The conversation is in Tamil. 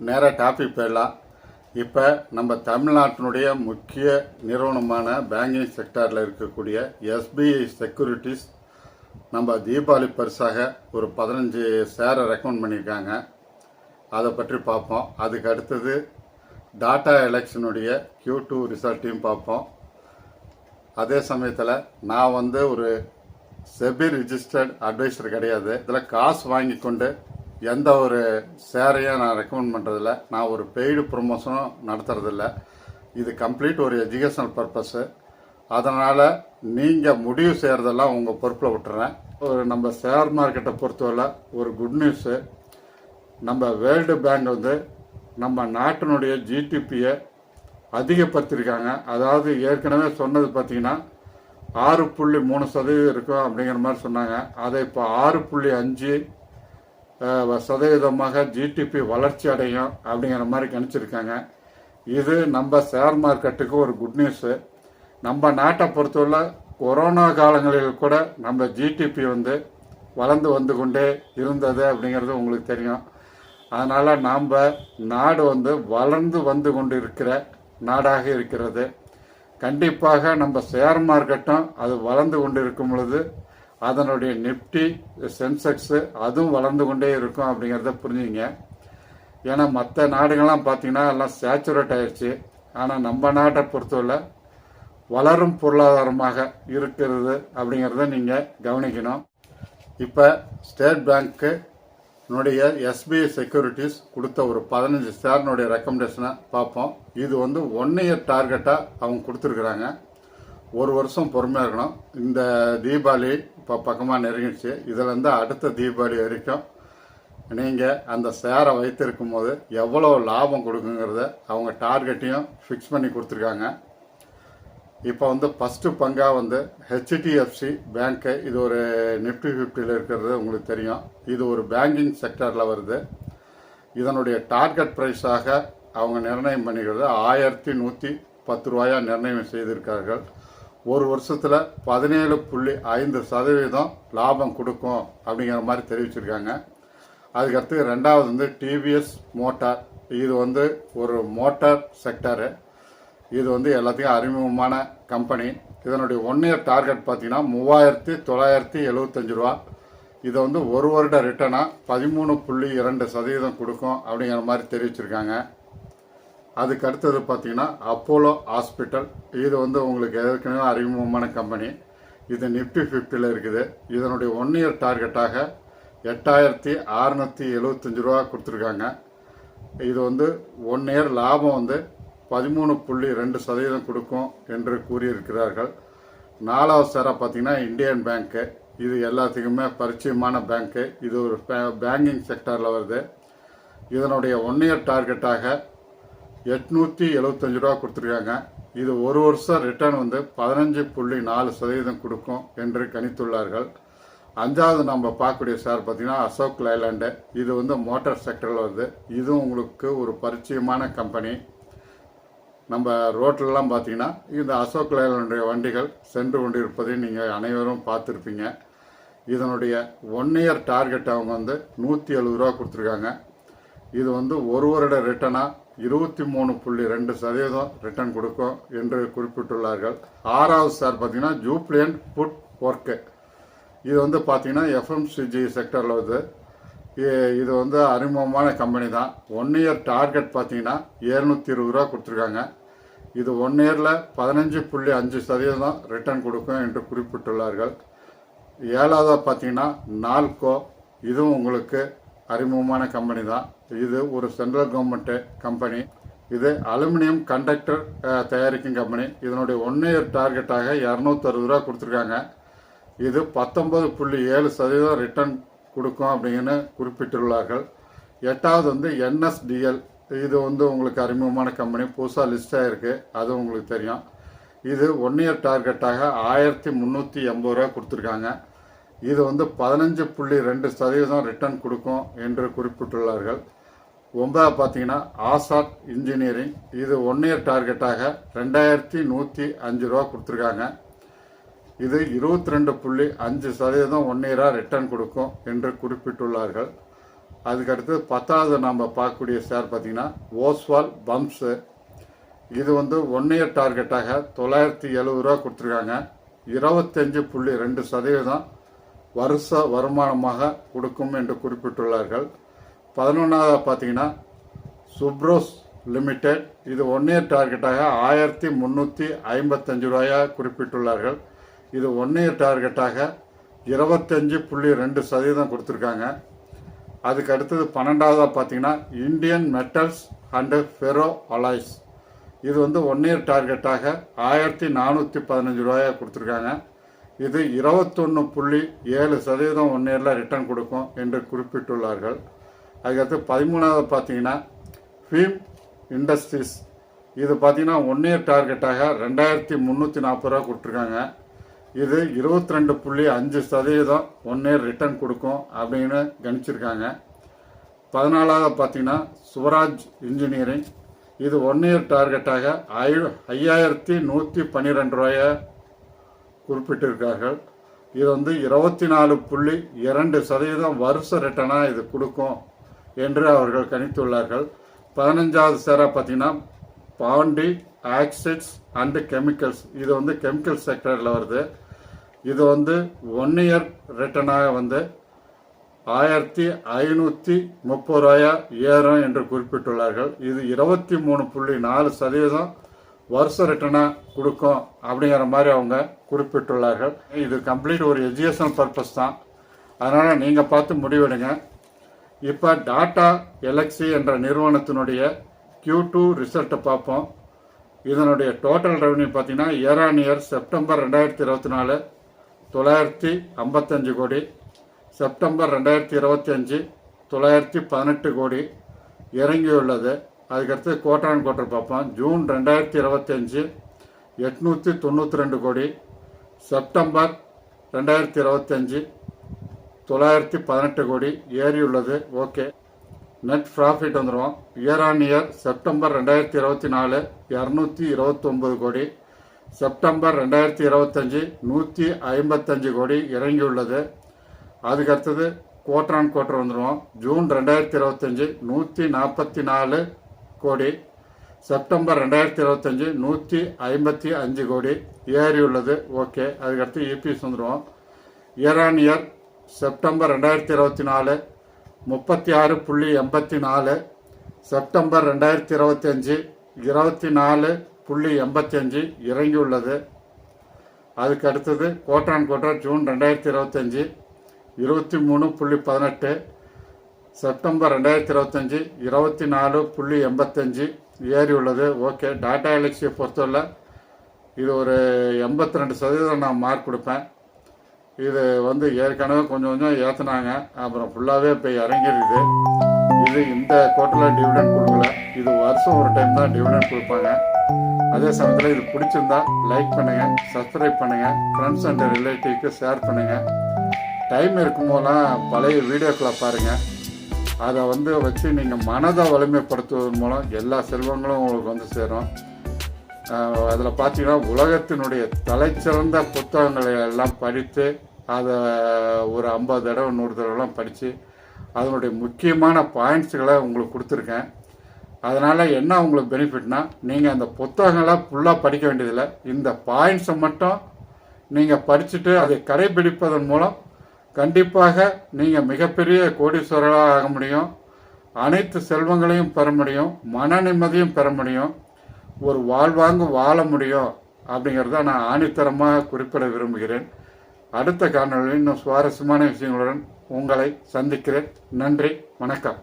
நேராக டாபிக் போயிடலாம். இப்போ நம்ம தமிழ்நாட்டினுடைய முக்கிய நிறுவனமான பேங்கிங் செக்டாரில் இருக்கக்கூடிய எஸ்பிஐ செக்யூரிட்டிஸ் நம்ம தீபாவளி பரிசாக ஒரு 15 ஷேரை ரெக்கமெண்ட் பண்ணியிருக்காங்க. அதை பற்றி பார்ப்போம். அதுக்கு அடுத்தது டாடா எலெக்ஷனுடைய Q2 ரிசல்ட்டையும் பார்ப்போம். அதே சமயத்தில் நான் ஒரு செபி ரிஜிஸ்டர்ட் அட்வைசர் கிடையாது. இதில் காசு வாங்கி கொண்டு எந்த ஒரு ஷேரையும் நான் ரெக்கமெண்ட் பண்ணுறதில்ல. நான் ஒரு பெய்டு ப்ரொமோஷனும் நடத்துறதில்ல. இது கம்ப்ளீட் ஒரு எஜுகேஷனல் பர்பஸ்ஸு. அதனால் நீங்கள் முடிவு செய்கிறதெல்லாம் உங்கள் பொறுப்பில் விட்டுறேன். நம்ம ஷேர் மார்க்கெட்டை பொறுத்தவரை ஒரு குட் நியூஸு, நம்ம வேர்ல்டு பேங்க் நம்ம நாட்டினுடைய ஜிடிபியை அதிகப்படுத்தியிருக்காங்க. அதாவது ஏற்கனவே சொன்னது பார்த்திங்கன்னா 6.3% இருக்கும் அப்படிங்கிற மாதிரி சொன்னாங்க. அதை இப்போ 6.5% ஜிடிபி வளர்ச்சி அடையும் அப்படிங்கிற மாதிரி கணிச்சிருக்காங்க. இது நம்ம ஷேர் மார்க்கெட்டுக்கு ஒரு குட் நியூஸு. நம்ம நாட்டை பொறுத்தவரை கொரோனா காலங்களில் கூட நம்ம ஜிடிபி வளர்ந்து வந்து கொண்டே இருந்தது அப்படிங்கிறது உங்களுக்கு தெரியும். அதனால் நாம் நாடு வளர்ந்து வந்து கொண்டு இருக்கிற நாடாக இருக்கிறது. கண்டிப்பாக நம்ம ஷேர் மார்க்கெட்டும் அது வளர்ந்து கொண்டு இருக்கும் பொழுது அதனுடைய நிப்டி சென்செக்ஸு அதுவும் வளர்ந்து கொண்டே இருக்கும் அப்படிங்கிறத புரிஞ்சுங்க. ஏன்னா மற்ற நாடுகள்லாம் பார்த்தீங்கன்னா எல்லாம் சேச்சுரேட் ஆயிடுச்சு. ஆனால் நம்ம நாட்டை பொறுத்தவரை வளரும் பொருளாதாரமாக இருக்கிறது அப்படிங்கிறத நீங்கள் கவனிக்கணும். இப்போ ஸ்டேட் பேங்க்கு எஸ்பிஐ செக்யூரிட்டிஸ் கொடுத்த ஒரு 15 ஷேர்னுடைய ரெக்கமெண்டேஷனை பார்ப்போம். இது 1 இயர் டார்கெட்டாக அவங்க கொடுத்துருக்குறாங்க. ஒரு வருஷம் பொறுமையாக இருக்கணும். இந்த தீபாவளி இப்போ பக்கமாக நெருங்கிடுச்சு. இதில் அடுத்த தீபாவளி வரைக்கும் நீங்கள் அந்த ஷேரை வைத்திருக்கும் போது எவ்வளோ லாபம் கொடுக்குங்கிறத அவங்க டார்கெட்டையும் ஃபிக்ஸ் பண்ணி கொடுத்துருக்காங்க. இப்போ ஃபஸ்ட்டு பங்காக ஹெச்டிஎஃப்சி பேங்க்கு, இது ஒரு நிஃப்டி 50 இருக்கிறது உங்களுக்கு தெரியும். இது ஒரு பேங்கிங் செக்டரில் வருது. இதனுடைய டார்கெட் ப்ரைஸாக அவங்க நிர்ணயம் பண்ணிக்கிறது 1110 ரூபாயா நிர்ணயம் செய்திருக்கார்கள். ஒரு வருஷத்தில் 17.5% லாபம் கொடுக்கும் அப்படிங்கிற மாதிரி தெரிவிச்சிருக்காங்க. அதுக்கடுத்து ரெண்டாவது டிவிஎஸ் மோட்டார். இது ஒரு மோட்டார் செக்டரு. இது எல்லாத்தையும் அறிமுகமான கம்பெனி. இதனுடைய 1 இயர் டார்கெட் பார்த்தீங்கன்னா 3975 ரூபா. இதை ஒரு வருட ரிட்டனாக 13.2% கொடுக்கும் அப்படிங்கிற மாதிரி தெரிவிச்சிருக்காங்க. அதுக்கு அடுத்தது பார்த்தீங்கன்னா அப்போலோ ஹாஸ்பிட்டல். இது உங்களுக்கு ஏற்கனவே அறிமுகமான கம்பெனி. இது நிஃப்டி 50 இருக்குது. இதனுடைய 1 இயர் டார்கெட்டாக 8675 ரூபா கொடுத்துருக்காங்க. இது 1 இயர் லாபம் 13.2% கொடுக்கும் என்று கூறியிருக்கிறார்கள். நாலாவது ஷேராக பார்த்தீங்கன்னா இந்தியன் பேங்க்கு. இது எல்லாத்துக்குமே பரிச்சயமான பேங்க்கு. இது ஒரு பேங்கிங் செக்டரில் வருது. இதனுடைய 1 இயர் டார்கெட்டாக 875 ரூபா கொடுத்துருக்காங்க. இது ஒரு வருஷம் ரிட்டர்ன் 15.4% கொடுக்கும் என்று கணித்துள்ளார்கள். அஞ்சாவது நம்ம பார்க்கக்கூடிய ஷேர் பார்த்தீங்கன்னா அசோக் லைலாண்டு. இது மோட்டார் செக்டரில் வருது. இதுவும் உங்களுக்கு ஒரு பரிச்சயமான கம்பெனி. நம்ம ரோட்டிலலாம் பார்த்தீங்கன்னா இந்த அசோக் லைலாண்டுடைய வண்டிகள் சென்று கொண்டிருப்பதை நீங்கள் அனைவரும் பார்த்துருப்பீங்க. இதனுடைய 1 இயர் டார்கெட் அவங்க 170 ரூபா கொடுத்துருக்காங்க. இது ஒரு வருட ரிட்டனாக 23.2% ரிட்டர்ன் கொடுக்கும் என்று குறிப்பிட்டுள்ளார்கள். ஆறாவது ஷேர் பார்த்தீங்கன்னா ஜூப்ளியன்ட் ஃபுட் ஒர்க்கு. இது பார்த்தீங்கன்னா எஃப்எம்சிஜி செக்டரில் வருது. இது அறிமுகமான கம்பெனி தான். 1 இயர் டார்கெட் பார்த்தீங்கன்னா 720 ரூபா கொடுத்துருக்காங்க. இது 1 இயரில் 15.5% ரிட்டர்ன் கொடுக்கும் என்று குறிப்பிட்டுள்ளார்கள். ஏழாவதாக பார்த்தீங்கன்னா நால்கோ. இதுவும் உங்களுக்கு அறிமுகமான கம்பெனி தான். இது ஒரு சென்ட்ரல் கவர்மெண்ட் கம்பெனி. இது அலுமினியம் கண்டக்டர் தயாரிக்கும் கம்பெனி. இதனுடைய 1 இயர் டார்கெட்டாக 260 ரூபா கொடுத்துருக்காங்க. இது 19.7% ரிட்டர்ன் கொடுக்கும் அப்படிங்கன்னு குறிப்பிட்டுள்ளார்கள். எட்டாவது என்எஸ்டிஎல். இது உங்களுக்கு அறிமுகமான கம்பெனி. புதுசாக லிஸ்ட் ஆகிருக்கு. அது உங்களுக்கு தெரியும். இது 1 இயர் டார்கெட்டாக 1380 ரூபா கொடுத்துருக்காங்க. இது 15.2% ரிட்டர்ன் கொடுக்கும் என்று குறிப்பிட்டுள்ளார்கள். 9 பார்த்தீங்கன்னா ஆசாட் இன்ஜினியரிங். இது 1 இயர் டார்கெட்டாக 2105 ரூபா கொடுத்துருக்காங்க. இது 22.5% 1 இயராக ரிட்டர்ன் கொடுக்கும் என்று குறிப்பிட்டுள்ளார்கள். அதுக்கடுத்து 10வது நம்ம பார்க்கக்கூடிய ஷேர் பார்த்தீங்கன்னா ஓஸ்வால் பம்ப்ஸு. இது வந்து 1 இயர் டார்கெட்டாக 970 ரூபா கொடுத்துருக்காங்க. 25.2% வருஷ வருமானமாக கொடுக்கும் என்று குறிப்பிட்டுள்ளார்கள். 11வது பார்த்தீங்கன்னா சுப்ரோஸ் லிமிடெட். இது 1 இயர் டார்கெட்டாக 1355 ரூபாயாக குறிப்பிட்டுள்ளார்கள். இது 1 இயர் டார்கெட்டாக 25.2% கொடுத்துருக்காங்க. அதுக்கு அடுத்தது 12வது பார்த்தீங்கன்னா Indian metals and ferro alloys. இது வந்து 1 இயர் டார்கெட்டாக 1415 ரூபாயாக கொடுத்துருக்காங்க. இது 21.7% 1 இயரில் ரிட்டர்ன் கொடுக்கும் என்று குறிப்பிட்டுள்ளார்கள். அதுக்கடுத்து 13வது பார்த்தீங்கன்னா ஃபீம் இண்டஸ்ட்ரீஸ். இது பார்த்தீங்கன்னா 1 இயர் டார்கெட்டாக 2340 ரூபா கொடுத்துருக்காங்க. இது 22.5% 1 இயர் ரிட்டர்ன் கொடுக்கும் அப்படின்னு கணிச்சிருக்காங்க. 14வது பார்த்தீங்கன்னா சுவராஜ் இன்ஜினியரிங். இது 1 இயர் டார்கெட்டாக 5112 ரூபாயை குறிப்பிட்டிருக்கார்கள். இது வந்து 24.2% வருஷ ரிட்டனாக இது கொடுக்கும் என்று அவர்கள் கணித்துள்ளார்கள். 15வது ஷேராக பார்த்தீங்கன்னா பாண்டி ஆக்சைட்ஸ் அண்டு கெமிக்கல்ஸ். இது வந்து கெமிக்கல் செக்டரில் வருது. இது வந்து 1 இயர் ரிட்டனாக வந்து 1530 ரூபாயா ஏறும் என்று குறிப்பிட்டுள்ளார்கள். இது 23.4% வருஷ ரிட்டனாக கொடுக்கும் அப்படிங்கிற மாதிரி அவங்க குறிப்பிட்டுள்ளார்கள். இது கம்ப்ளீட் ஒரு எஜுகேஷனல் பர்பஸ் தான், அதனால் நீங்கள் பார்த்து முடிவெடுங்க. இப்போ டாடா எலக்ஸி என்ற நிறுவனத்தினுடைய Q2 ரிசல்ட்டை பார்ப்போம். இதனுடைய டோட்டல் ரெவன்யூ பார்த்தீங்கன்னா இயர் ஆன் இயர் செப்டம்பர் 2024 955 கோடி, செப்டம்பர் 2025 918 கோடி இறங்கியுள்ளது. அதுக்கடுத்து குவார்டர் ஆன் குவார்டர் பார்ப்போம். ஜூன் 2025 892 கோடி, செப்டம்பர் 2025 918 கோடி ஏறியுள்ளது. ஓகே, நெட் ப்ராஃபிட் வந்துடுவோம். இயர் ஆன் இயர் செப்டம்பர் 2024 229 கோடி, செப்டம்பர் 2025 155 கோடி இறங்கியுள்ளது. அதுக்கடுத்தது குவார்டர் ஆன் குவார்டர் வந்துடுவோம். ஜூன் 2025 144 கோடி, செப்டம்பர் 2025 155 கோடி ஏறியுள்ளது. ஓகே, அதுக்கடுத்து இபிஎஸ் வந்துடுவோம். Year on year September 2024 36.84, September 2025 24.85 இறங்கியுள்ளது. அதுக்கு அடுத்தது quarter on quarter June 2025 23.18, September 2025 24.85 ஏறியுள்ளது. ஓகே, டாடா எலக்ஸியை பொறுத்தவரை இது ஒரு 82% நான் மார்க் கொடுப்பேன். இது வந்து ஏற்கனவே கொஞ்சம் கொஞ்சம் ஏற்றுனாங்க, அப்புறம் ஃபுல்லாகவே இப்போ இறங்கிடுது. இது இந்த குவார்ட்டரில் டிவிடெண்ட் கொடுக்கல, இது வருஷம் ஒரு டைம் தான் டிவிடெண்ட் கொடுப்பாங்க. அதே சமயத்தில் இது பிடிச்சிருந்தா லைக் பண்ணுங்கள், சப்ஸ்கிரைப் பண்ணுங்கள், ஃப்ரெண்ட்ஸ் அண்ட் ரிலேட்டிவ்க்கு ஷேர் பண்ணுங்கள். டைம் இருக்கும்போதெல்லாம் பழைய வீடியோக்களை பாருங்கள். அதை வந்து வச்சு நீங்கள் மனதை வலிமைப்படுத்துவதன் மூலம் எல்லா செல்வங்களும் உங்களுக்கு வந்து சேரும். அதில் பார்த்தீங்கன்னா உலகத்தினுடைய தலைச்சிறந்த புத்தகங்களை எல்லாம் படித்து அதை ஒரு 50 தடவை 100 தடவைலாம் படித்து அதனுடைய முக்கியமான பாயிண்ட்ஸுகளை உங்களுக்கு கொடுத்துருக்கேன். அதனால் என்ன உங்களுக்கு பெனிஃபிட்னா, நீங்கள் அந்த புத்தகங்களை ஃபுல்லாக படிக்க வேண்டியதில்லை, இந்த பாயிண்ட்ஸை மட்டும் நீங்கள் படிச்சுட்டு அதை கடைபிடிப்பதன் மூலம் கண்டிப்பாக நீங்கள் மிகப்பெரிய கோடீஸ்வரராக ஆக முடியும், அனைத்து செல்வங்களையும் பெற முடியும், மன நிம்மதியும் பெற முடியும், ஒரு வாழ்வாங்கு வாழ முடியும் அப்படிங்கிறத நான் ஆணித்தரமாக குறிப்பிட விரும்புகிறேன். அடுத்த காணொலியில் இன்னும் சுவாரஸ்யமான விஷயங்களுடன் உங்களை சந்திக்கிறேன். நன்றி, வணக்கம்.